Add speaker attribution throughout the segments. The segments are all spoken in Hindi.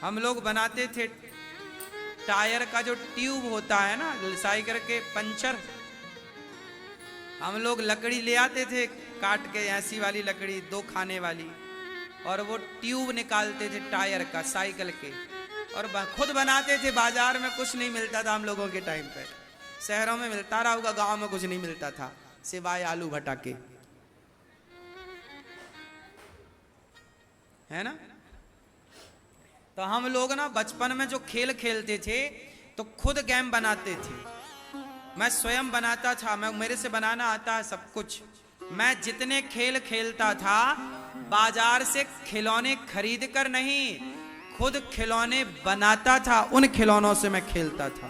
Speaker 1: हम लोग बनाते थे टायर का जो ट्यूब होता है ना, साइकिल के पंचर, हम लोग लकड़ी ले आते थे काट के, ऐसी वाली लकड़ी 2 खाने वाली, और वो ट्यूब निकालते थे टायर का साइकिल के, और खुद बनाते थे। बाजार में कुछ नहीं मिलता था हम लोगों के टाइम पे, शहरों में मिलता रहा होगा, गांव में कुछ नहीं मिलता था सिवाय आलू भटा के, है ना। तो हम लोग ना बचपन में जो खेल खेलते थे तो खुद गेम बनाते थे। मैं स्वयं बनाता था, मेरे से बनाना आता है सब कुछ। मैं जितने खेल खेलता था बाजार से खिलौने खरीद कर नहीं, खुद खिलौने बनाता था, उन खिलौनों से मैं खेलता था।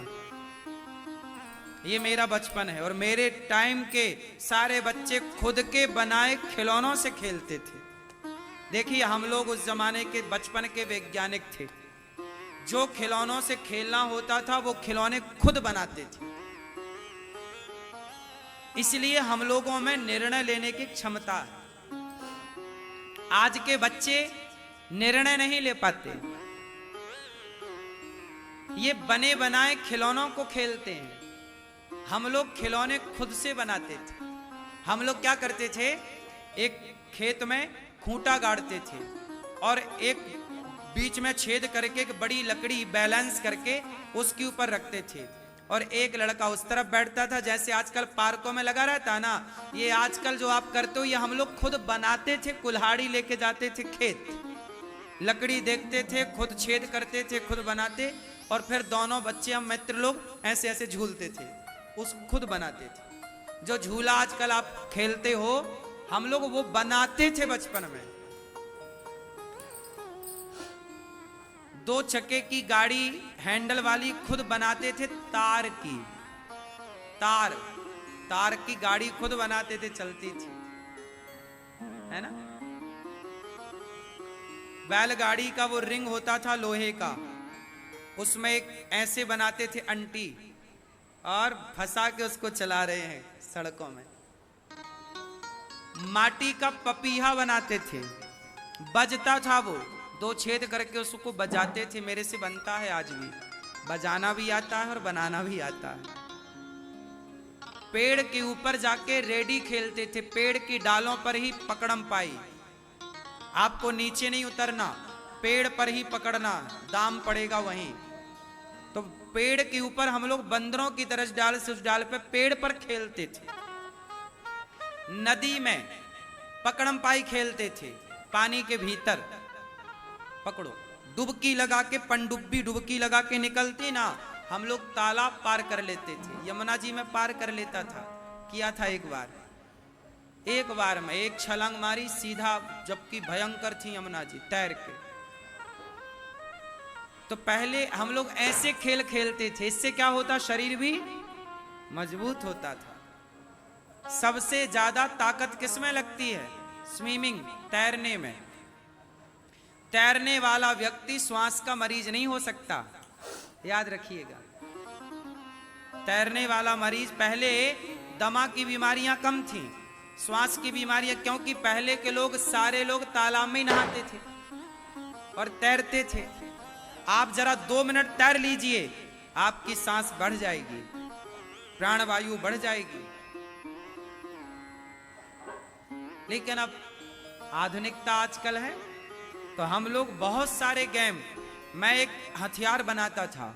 Speaker 1: ये मेरा बचपन है। और मेरे टाइम के सारे बच्चे खुद के बनाए खिलौनों से खेलते थे। देखिए हम लोग उस जमाने के बचपन के वैज्ञानिक थे। जो खिलौनों से खेलना होता था वो खिलौने खुद बनाते थे। इसलिए हम लोगों में निर्णय लेने की क्षमता है। आज के बच्चे निर्णय नहीं ले पाते, ये बने बनाए खिलौनों को खेलते हैं। हम लोग खिलौने खुद से बनाते थे। हम लोग क्या करते थे, एक खेत में खूंटा गाड़ते थे और एक बीच में छेद करके एक बड़ी लकड़ी बैलेंस करके उसके ऊपर रखते थे, और एक लड़का उस तरफ बैठता था, जैसे आजकल पार्कों में लगा रहता ना, ये आजकल जो आप करते हो ये हम लोग खुद बनाते थे। कुल्हाड़ी लेके जाते थे खेत, लकड़ी देखते थे, खुद छेद करते थे, खुद बनाते, और फिर दोनों बच्चे हम मित्र लोग ऐसे ऐसे झूलते थे, उस खुद बनाते थे। जो झूला आजकल आप खेलते हो हम लोग वो बनाते थे बचपन में। 2 चक्के की गाड़ी हैंडल वाली खुद बनाते थे, तार की, तार की गाड़ी खुद बनाते थे, चलती थी, है ना। बैलगाड़ी का वो रिंग होता था लोहे का, उसमें एक ऐसे बनाते थे अंटी, और फंसा के उसको चला रहे हैं सड़कों में। माटी का पपीहा बनाते थे, बजता था वो, 2 छेद करके उसको बजाते थे। मेरे से बनता है आज भी, बजाना भी आता है और बनाना भी आता है। पेड़ के ऊपर जाके रेडी खेलते थे, पेड़ की डालों पर ही पकड़म पाई, आपको नीचे नहीं उतरना, पेड़ पर ही पकड़ना, दाम पड़ेगा वहीं। तो पेड़ के ऊपर हम लोग बंदरों की तरह डाल से उस डाल पे पेड़ पर खेलते थे। नदी में पकड़म पाई खेलते थे, पानी के भीतर पकड़ो, डुबकी लगा के, पनडुब्बी डुबकी लगा के निकलती ना, हम लोग तालाब पार कर लेते थे। यमुना जी में पार कर लेता था, किया था एक बार में एक छलांग मारी सीधा, जबकि भयंकर थी यमुना जी, तैर के। तो पहले हम लोग ऐसे खेल खेलते थे, इससे क्या होता, शरीर भी मजबूत होता था। सबसे ज्यादा ताकत किसमें लगती है, स्विमिंग, तैरने में। तैरने वाला व्यक्ति श्वास का मरीज नहीं हो सकता, याद रखिएगा। तैरने वाला मरीज, पहले दमा की बीमारियां कम थी, श्वास की बीमारियां, क्योंकि पहले के लोग सारे लोग तालाब में ही नहाते थे और तैरते थे। आप जरा 2 मिनट तैर लीजिए, आपकी सांस बढ़ जाएगी, प्राणवायु बढ़ जाएगी। लेकिन अब आधुनिकता आजकल है, तो हम लोग बहुत सारे गेम, मैं एक हथियार बनाता था,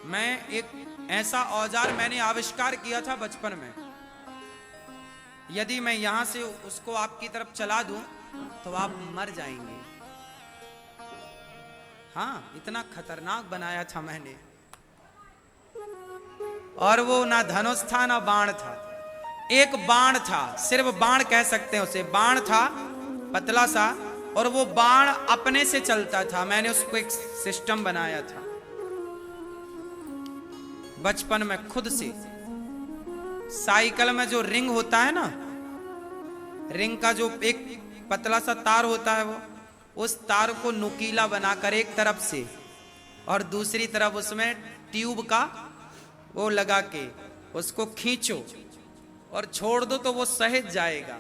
Speaker 1: मैं एक ऐसा औजार मैंने आविष्कार किया था बचपन में, यदि मैं यहां से उसको आपकी तरफ चला दूं तो आप मर जाएंगे। हाँ, इतना खतरनाक बनाया था मैंने। और वो ना धनुष था ना बाण था, एक बाण था, सिर्फ बाण कह सकते हैं उसे, बाण था पतला सा, और वो बाण अपने से चलता था। मैंने उसको एक सिस्टम बनाया था बचपन में खुद से। साइकिल में जो रिंग होता है ना, रिंग का जो एक पतला सा तार होता है, वो उस तार को नुकीला बनाकर एक तरफ से और दूसरी तरफ उसमें ट्यूब का वो लगा के उसको खींचो और छोड़ दो तो वो सहज जाएगा।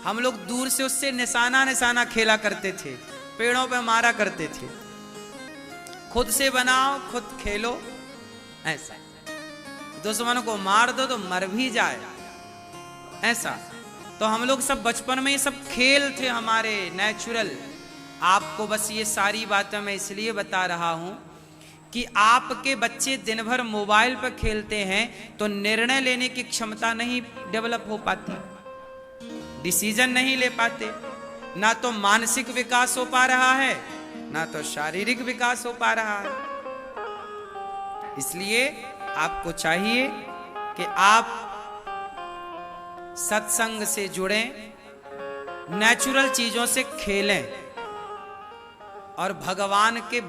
Speaker 1: हम लोग दूर से उससे निशाना निशाना खेला करते थे, पेड़ों पे मारा करते थे। खुद से बनाओ, खुद खेलो, ऐसा। दुश्मन को मार दो तो मर भी जाए, ऐसा। तो हम लोग सब बचपन में ये सब खेल थे हमारे नेचुरल। आपको बस ये सारी बातें मैं इसलिए बता रहा हूं कि आपके बच्चे दिन भर मोबाइल पर खेलते हैं तो निर्णय लेने की क्षमता नहीं डेवलप हो पाती, डिसीजन नहीं ले पाते, ना तो मानसिक विकास हो पा रहा है ना तो शारीरिक विकास हो पा रहा है। इसलिए आपको चाहिए कि आप सत्संग से जुड़ें, नेचुरल चीजों से खेलें और भगवान के।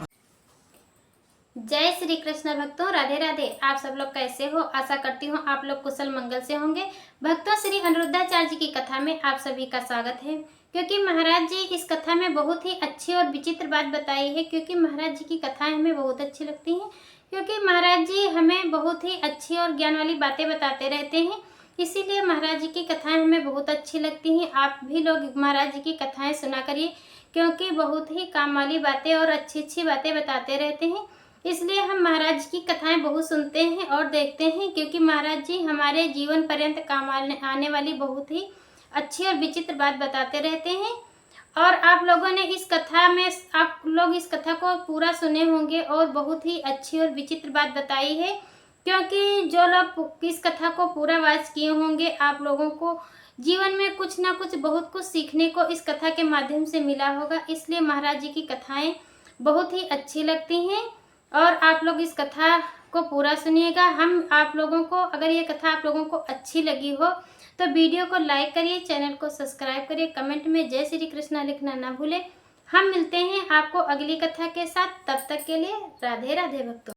Speaker 2: जय श्री कृष्ण भक्तों, राधे राधे। आप सब लोग कैसे हो? आशा करती हूँ आप लोग कुशल मंगल से होंगे। भक्तों, श्री अनिरुद्धाचार्य जी की कथा में आप सभी का स्वागत है। क्योंकि महाराज जी इस कथा में बहुत ही अच्छी और विचित्र बात बताई है। क्योंकि महाराज जी की कथाएं हमें बहुत अच्छी लगती हैं, क्योंकि महाराज जी हमें बहुत ही अच्छी और ज्ञान वाली बातें बताते रहते हैं। इसीलिए महाराज जी की कथाएं हमें बहुत अच्छी लगती हैं। आप भी लोग महाराज जी की कथाएं सुना करिए, क्योंकि बहुत ही काम वाली बातें और अच्छी अच्छी बातें बताते रहते हैं। इसलिए हम महाराज जी की कथाएं बहुत सुनते हैं और देखते हैं, क्योंकि महाराज जी हमारे जीवन पर्यंत काम आने वाली बहुत ही अच्छी और विचित्र बात बताते रहते हैं। और आप लोगों ने इस कथा में, आप लोग इस कथा को पूरा सुने होंगे और बहुत ही अच्छी और विचित्र बात बताई है। क्योंकि जो लोग इस कथा को पूरा वाच किए होंगे, आप लोगों को जीवन में कुछ ना कुछ बहुत कुछ सीखने को इस कथा के माध्यम से मिला होगा। इसलिए महाराज जी की कथाएं बहुत ही अच्छी लगती हैं और आप लोग इस कथा को पूरा सुनिएगा। हम आप लोगों को, अगर ये कथा आप लोगों को अच्छी लगी हो तो वीडियो को लाइक करिए, चैनल को सब्सक्राइब करिए, कमेंट में जय श्री कृष्णा लिखना ना भूलें। हम मिलते हैं आपको अगली कथा के साथ, तब तक के लिए राधे राधे भक्तों।